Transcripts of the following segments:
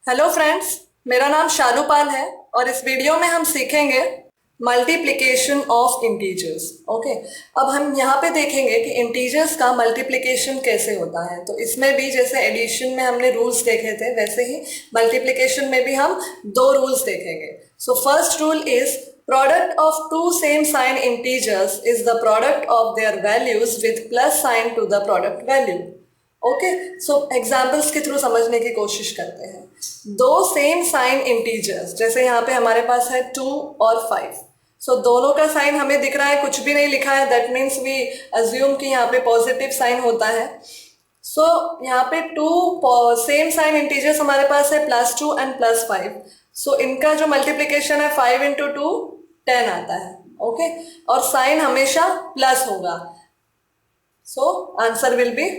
Hello friends, मेरा नाम शालूपाल है और इस वीडियो में हम सीखेंगे मल्टीप्लिकेशन ऑफ इंटीजर्स। ओके, अब हम यहाँ पे देखेंगे कि इंटीजर्स का मल्टीप्लिकेशन कैसे होता है। तो इसमें भी जैसे एडिशन में हमने रूल्स देखे थे, वैसे ही मल्टीप्लिकेशन में भी हम दो रूल्स देखेंगे। So first rule is product of two same sign integers is the product of their values with plus sign to the product value. Okay, so examples के थ्रू समझने की कोशिश करते हैं। दो सेम साइन इंटीजर्स, जैसे यहाँ पे हमारे पास है 2 और 5। सो दोनों का साइन हमें दिख रहा है, कुछ भी नहीं लिखा है, दैट मीन्स वी अज्यूम कि यहाँ पे पॉजिटिव साइन होता है। सो यहाँ पे टू सेम साइन इंटीजर्स हमारे पास है +2 एंड +5। सो इनका जो मल्टीप्लीकेशन है 5 × 2 10 आता है। ओके, और साइन हमेशा प्लस होगा, so answer will be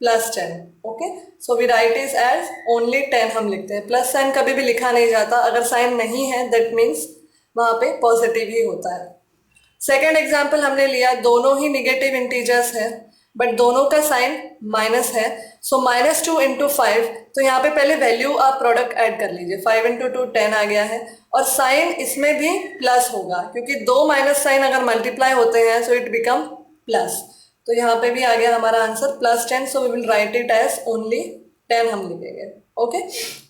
+10। Okay, so we write is as only 10 हम लिखते हैं। प्लस साइन कभी भी लिखा नहीं जाता, अगर साइन नहीं है दैट मीन्स वहाँ पे पॉजिटिव ही होता है। सेकेंड एग्जाम्पल हमने लिया, दोनों ही निगेटिव इंटीजर्स है बट दोनों का साइन माइनस है। सो -2 × 5, तो यहाँ पे पहले वैल्यू आप प्रोडक्ट ऐड कर लीजिए। 5 × 2 10 आ गया है, और साइन इसमें भी प्लस होगा क्योंकि दो माइनस साइन अगर मल्टीप्लाई होते हैं सो इट बिकम प्लस। तो यहाँ पे भी आ गया हमारा answer +10। So we will write it as only 10 हम लिखेंगे। ओके,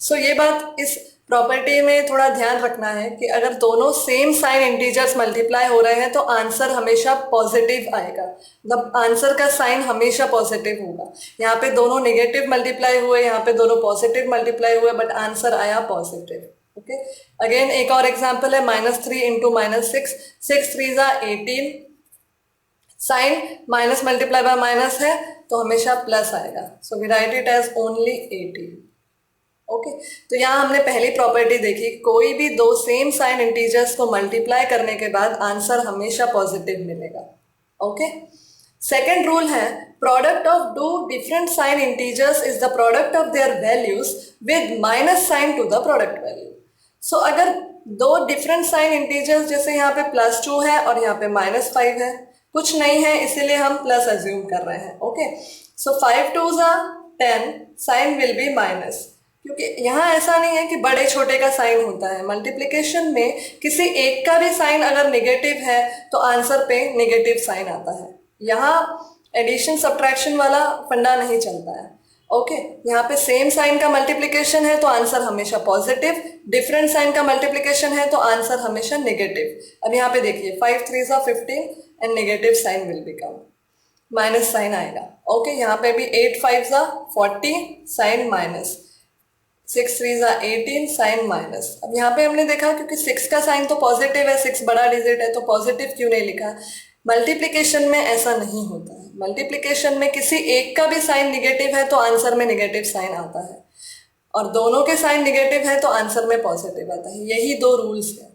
सो ये बात इस प्रॉपर्टी में थोड़ा ध्यान रखना है कि अगर दोनों सेम साइन इंटीजर्स मल्टीप्लाई हो रहे हैं तो आंसर हमेशा पॉजिटिव आएगा। मतलब आंसर का साइन हमेशा पॉजिटिव होगा। यहाँ पे दोनों नेगेटिव मल्टीप्लाई हुए, यहाँ पे दोनों पॉजिटिव मल्टीप्लाई हुए, बट आंसर आया पॉजिटिव। ओके, अगेन एक और एग्जाम्पल है -3 × -6, 6 3 18। Sign minus multiply by minus है तो हमेशा प्लस आएगा। So we write it as only 18। Okay, तो यहाँ हमने पहली प्रॉपर्टी देखी, कोई भी दो सेम साइन इंटीजर्स को मल्टीप्लाई करने के बाद आंसर हमेशा पॉजिटिव मिलेगा। ओके, सेकेंड रूल है product of two different sign integers is the product of their values with minus sign to the product value. So अगर दो डिफरेंट साइन इंटीजर्स, जैसे यहाँ पे +2 है और यहाँ पे -5 है, कुछ नहीं है इसीलिए हम प्लस अज्यूम कर रहे हैं। Okay, so 5 2 10, sign will be minus, क्योंकि यहाँ ऐसा नहीं है कि बड़े छोटे का साइन होता है। मल्टीप्लिकेशन में किसी एक का भी साइन अगर नेगेटिव है तो आंसर पे नेगेटिव साइन आता है। यहाँ एडिशन सब्ट्रैक्शन वाला फंडा नहीं चलता है। ओके, यहाँ पे सेम साइन का मल्टीप्लिकेशन है तो आंसर हमेशा पॉजिटिव, डिफरेंट साइन का मल्टीप्लिकेशन है तो आंसर हमेशा नेगेटिव। अब यहाँ पे देखिए 5 3 15 and negative sign will become, minus sign आएगा। ओके, यहाँ पे भी 8 5 40, साइन माइनस, 6 3 18, साइन माइनस। अब यहाँ पे हमने देखा क्योंकि 6 का साइन तो पॉजिटिव है, 6 बड़ा डिजिट है तो पॉजिटिव क्यों नहीं लिखा। मल्टीप्लिकेशन में ऐसा नहीं होता है। मल्टीप्लिकेशन में किसी एक का भी साइन निगेटिव है तो आंसर में नेगेटिव साइन आता है, और दोनों के साइन निगेटिव है तो आंसर में पॉजिटिव आता है। यही दो रूल्स है।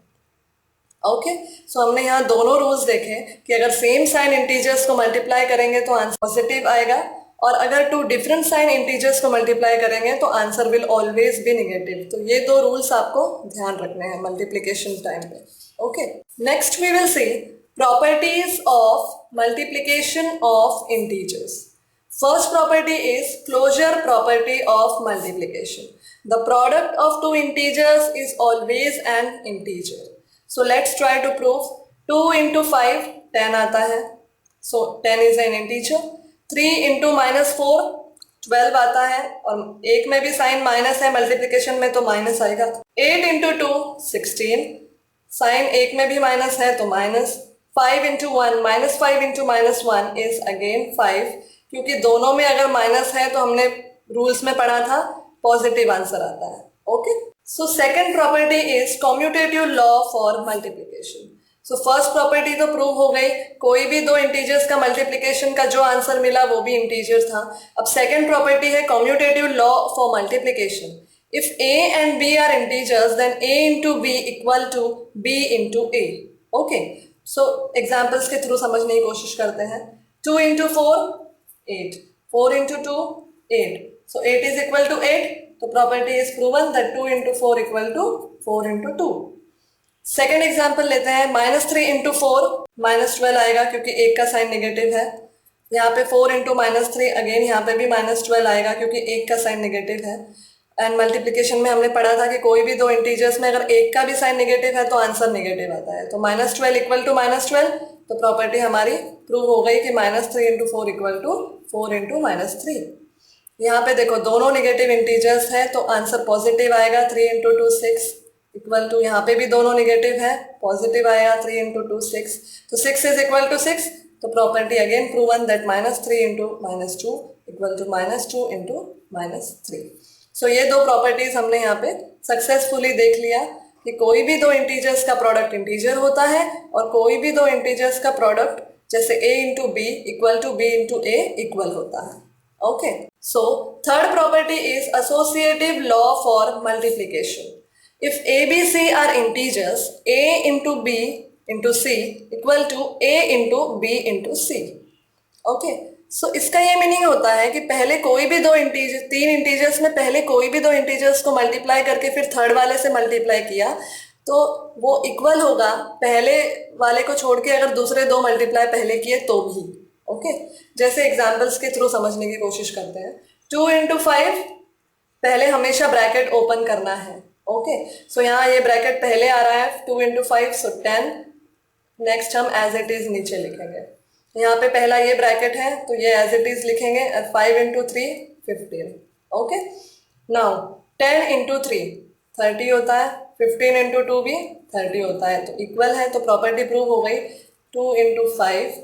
ओके, सो हमने यहाँ दोनों रूल्स देखे कि अगर सेम साइन इंटीजर्स को मल्टीप्लाई करेंगे तो आंसर पॉजिटिव आएगा, और अगर टू डिफरेंट साइन इंटीजर्स को मल्टीप्लाई करेंगे तो answer will always be negative. तो ये दो रूल्स आपको ध्यान रखने हैं मल्टीप्लिकेशन टाइम पे। Okay, next we will see properties of multiplication of integers. First property is closure property of multiplication. The product of two integers is always an integer. So let's try to prove. 2 × 5 10 आता है, so 10 is an integer. 3 × -4 12 आता है, और एक में भी sign minus है, multiplication में तो माइनस आएगा। 8 × 2 16, साइन एक में भी माइनस है तो माइनस। 5 × 1 -5 × -1 इज अगेन 5, क्योंकि दोनों में अगर माइनस है तो हमने रूल्स में पढ़ा था पॉजिटिव आंसर आता है। Okay, so second property is commutative law for multiplication. So first property तो प्रूव हो गई, कोई भी दो इंटीजर्स का मल्टीप्लिकेशन का जो आंसर मिला वो भी इंटीजर था। अब सेकेंड प्रॉपर्टी है commutative law for multiplication. If a and b are integers then a × b equal to b × a. Okay, so examples के थ्रू समझने की कोशिश करते हैं। 2 × 4 8, 4 × 2 8, सो 8 is equal to 8, तो property is proven that 2 × 4 equal to 4 × 2। Second example लेते हैं, -3 × 4 -12 आएगा क्योंकि एक का साइन नेगेटिव है। यहाँ पे 4 × -3, अगेन यहाँ पे भी -12 आएगा क्योंकि एक का साइन नेगेटिव है। एंड मल्टीप्लिकेशन में हमने पढ़ा था कि कोई भी दो इंटीजर्स में अगर एक का भी साइन नेगेटिव है तो आंसर नेगेटिव आता है। तो -12 इक्वल टू -12, तो प्रॉपर्टी हमारी प्रूव हो गई कि -3 इंटू 4 इक्वल टू 4 इंटू -3। यहाँ पे देखो दोनों नेगेटिव इंटीजर्स है तो आंसर पॉजिटिव आएगा। 3 इंटू 2 6 इक्वल टू, यहाँ पे भी दोनों नेगेटिव है, पॉजिटिव आएगा। 3 इंटू 2 6, तो 6 इज इक्वल टू 6, तो property again proven that -3 into -2 equal to -2 into -3। So ये दो प्रॉपर्टीज हमने यहाँ पे सक्सेसफुली देख लिया कि कोई भी दो इंटीजर्स का प्रोडक्ट इंटीजर होता है और कोई भी दो इंटीजर्स का प्रोडक्ट जैसे a into b equal to b into a equal होता है। Okay, so third property is associative law for multiplication. If a b c are integers, a into b into c equal to a into b into c। Okay, so इसका ये meaning होता है कि पहले कोई भी दो इंटीजर, तीन इंटीजर्स में पहले कोई भी दो इंटीजर्स को मल्टीप्लाई करके फिर थर्ड वाले से मल्टीप्लाई किया तो वो इक्वल होगा पहले वाले को छोड़ के अगर दूसरे दो मल्टीप्लाई पहले किए तो भी। ओके, जैसे एग्जांपल्स के थ्रू समझने की कोशिश करते हैं। 2 इंटू 5, पहले हमेशा ब्रैकेट ओपन करना है। ओके, सो यहाँ ये ब्रैकेट पहले आ रहा है 2 इंटू 5, सो 10। नेक्स्ट हम एज इट इज नीचे लिखेंगे। यहाँ पे पहला ये ब्रैकेट है तो ये एज इट इज लिखेंगे। 5 इंटू 3 15। ओके, नाउ 10 इंटू 3 30 होता है, 15 इंटू 2 भी 30 होता है, तो इक्वल है। तो प्रॉपर्टी प्रूव हो गई। 2 into 5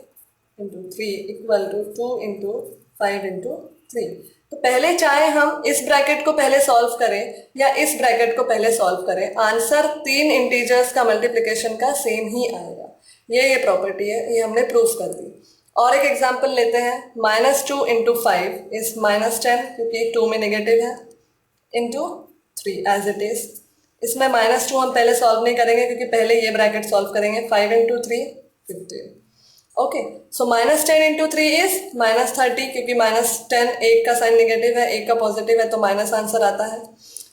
into 3 equal to 2 into 5 into 3। तो पहले चाहे हम इस ब्रैकेट को पहले सॉल्व करें या इस ब्रैकेट को पहले सॉल्व करें, आंसर तीन इंटीजर्स का मल्टीप्लिकेशन का सेम ही आएगा। ये प्रॉपर्टी है, ये हमने प्रूफ कर दी। और एक एग्जांपल लेते हैं। -2 इंटू 5 इज -10, क्योंकि 2 में नेगेटिव है, इंटू 3 एज इट इज। इसमें -2 हम पहले सॉल्व नहीं करेंगे क्योंकि पहले ये ब्रैकेट सॉल्व करेंगे। 5 into 3 15। Okay, so -10 into 3 is -30, क्योंकि -10 एक का साइन नेगेटिव है, एक का पॉजिटिव है, तो माइनस आंसर आता है।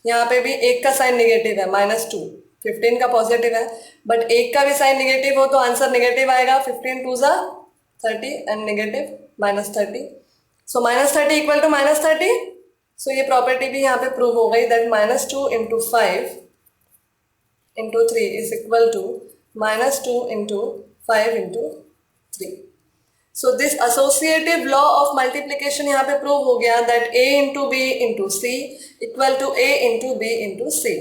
यहाँ पे भी एक का साइन नेगेटिव है, -2, 15 का पॉजिटिव है, बट एक का भी साइन नेगेटिव हो तो आंसर नेगेटिव आएगा। 15 2 ज़ा 30 and negative -30, so -30 equal to -30। So ये प्रॉपर्टी भी यहाँ पे प्रूव हो गई that -2 into 5 into 3 is equal to -2 into 5 into 3। So this associative law of multiplication यहाँ पे प्रूव हो गया that a into b into c equal to a into b into c.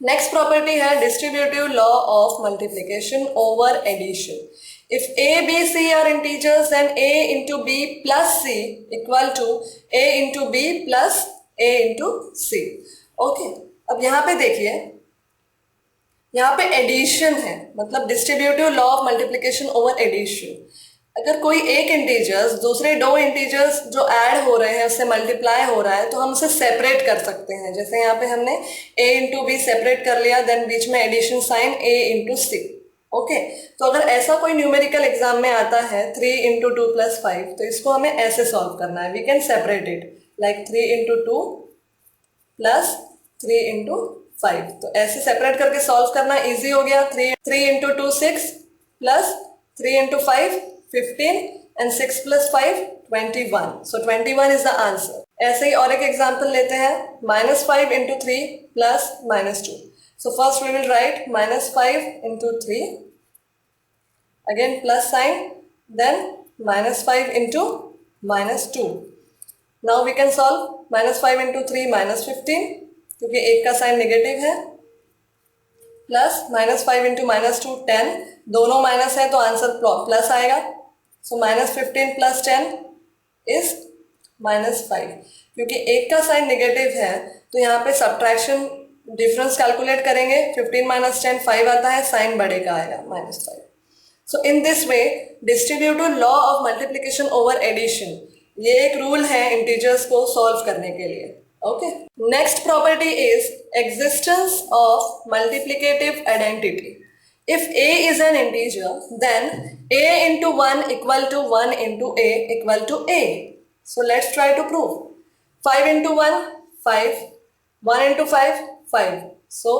Next property है distributive law of multiplication over addition. If a, b, c are integers, then a into b plus c equal to a into b plus a into c. Okay, अब यहाँ पे देखिए, यहाँ पे addition है, मतलब distributive law of multiplication over addition. अगर कोई एक इंटीजर्स दूसरे दो इंटीजर्स जो ऐड हो रहे हैं उससे मल्टीप्लाई हो रहा है तो हम उसे सेपरेट कर सकते हैं। जैसे यहाँ पे हमने a इंटू बी सेपरेट कर लिया, देन बीच में addition sign a into c. Okay, तो अगर ऐसा कोई न्यूमेरिकल एग्जाम में आता है 3 इंटू 2 प्लस 5, तो इसको हमें ऐसे सॉल्व करना है। We can separate it like 3 into 2 plus 3 into 5। तो ऐसे सेपरेट करके सॉल्व करना इजी हो गया। 3 into 2 6 plus 3 into 5 15 and 6 plus 5 21। So 21 is the answer. ऐसे ही और एक एग्जाम्पल लेते हैं। -5 into 3 plus -2। So first we will write -5 into 3, again plus sign, then -5 into -2. Now we can solve -5 into 3 -15, क्योंकि एक का साइन नेगेटिव है, प्लस -5 into -2 10, दोनों माइनस है तो आंसर प्लस आएगा। सो -15 प्लस 10 इज -5। क्योंकि एक का साइन नेगेटिव है तो यहाँ पे सब्ट्रैक्शन डिफरेंस कैलकुलेट करेंगे। 15 माइनस 10 5 आता है, साइन बड़े का आएगा -5। So in this way distributive law of multiplication over addition, ये एक रूल है इंटीजर्स को सॉल्व करने के लिए। Okay, next property is existence of multiplicative identity. If a is an integer, then a into 1 equal to 1 into a equal to a. So let's try to prove. 5 into 1 5, 1 into 5 5, so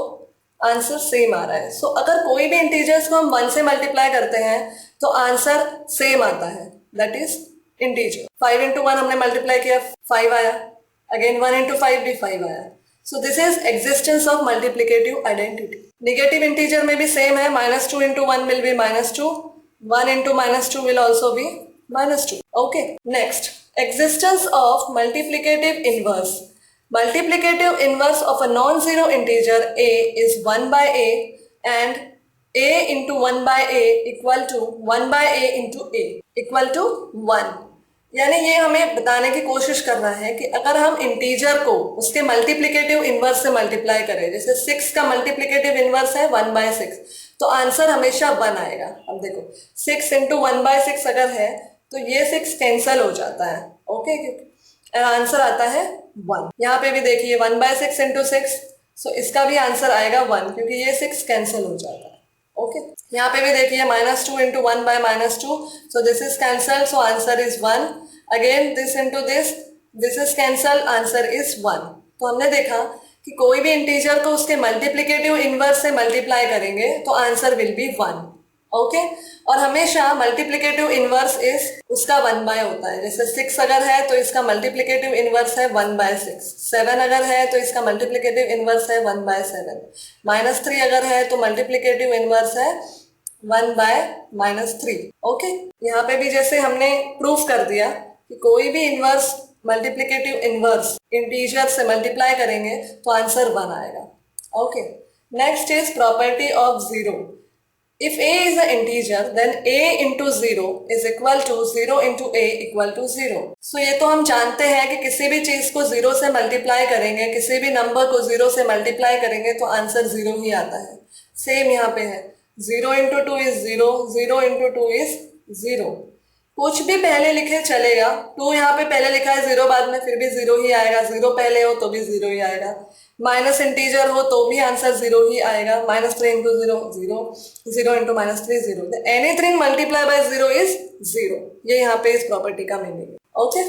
answer same आ रहा है। सो अगर कोई भी integers को हम 1 से multiply करते हैं तो आंसर सेम आता है, दैट इज इंटीजर। 5 into 1 हमने मल्टीप्लाई किया, 5 आया, अगेन 1 into 5 भी 5 आया। So this is existence of multiplicative identity. Negative integer में भी सेम है, -2 into 1 will be -2, 1 into -2 will also be -2. Okay, next, existence of multiplicative inverse. Multiplicative inverse of a non-zero integer a is 1 by a, and a into 1 by a equal to 1 by a into a equal to 1. यानी ये हमें बताने की कोशिश कर रहा है कि अगर हम इंटीजर को उसके मल्टीप्लिकेटिव इनवर्स से मल्टीप्लाई करें, जैसे 6 का मल्टीप्लिकेटिव इनवर्स है 1 by 6, तो आंसर हमेशा 1 आएगा। अब देखो 6 into 1 by 6 अगर है तो ये 6 कैंसल हो जाता है। ओके, आंसर आता है 1। यहाँ पे भी देखिए 1 by 6 into 6, सो इसका भी आंसर आएगा 1 क्योंकि ये 6 कैंसिल हो जाता है। ओके, यहाँ पे भी देखिए -2 into 1 by -2, so this is cancel, so answer is 1। Again this into this is cancel, answer is 1। तो हमने देखा कि कोई भी इंटीजर को उसके मल्टीप्लिकेटिव इनवर्स से मल्टीप्लाई करेंगे तो आंसर विल बी 1। ओके, और हमेशा मल्टीप्लिकेटिव इनवर्स इज उसका 1 by होता है। जैसे 6 अगर है तो इसका मल्टीप्लिकेटिव इनवर्स है 1 by 6, 7 अगर है तो इसका मल्टीप्लिकेटिव इनवर्स है 1 by 7, -3 अगर है तो मल्टीप्लिकेटिव इनवर्स है 1 by -3। ओके, यहाँ पे भी जैसे हमने प्रूफ कर दिया कि कोई भी इनवर्स मल्टीप्लिकेटिव इनवर्स इंटीजर से मल्टीप्लाई करेंगे तो आंसर 1 आएगा। Okay, next is property of zero. If a is an integer, then a into 0 is equal to 0 into a equal to 0. So ये तो हम जानते हैं कि किसी भी चीज को 0 से मल्टीप्लाई करेंगे, किसी भी नंबर को 0 से मल्टीप्लाई करेंगे तो आंसर 0 ही आता है। सेम यहाँ पे है 0 into 2 is 0, 0 into 2 is 0। कुछ भी पहले लिखे चलेगा, 2 यहाँ पे पहले लिखा है 0 बाद में, फिर भी 0 ही आएगा। 0 पहले हो तो भी 0 ही आएगा। माइनस इंटीजर हो तो भी आंसर 0 ही आएगा। -3 into 0 0, 0 into -3 0। Anything multiply by 0 is 0। ये यहाँ पे इस प्रॉपर्टी का मीनिंग है। ओके।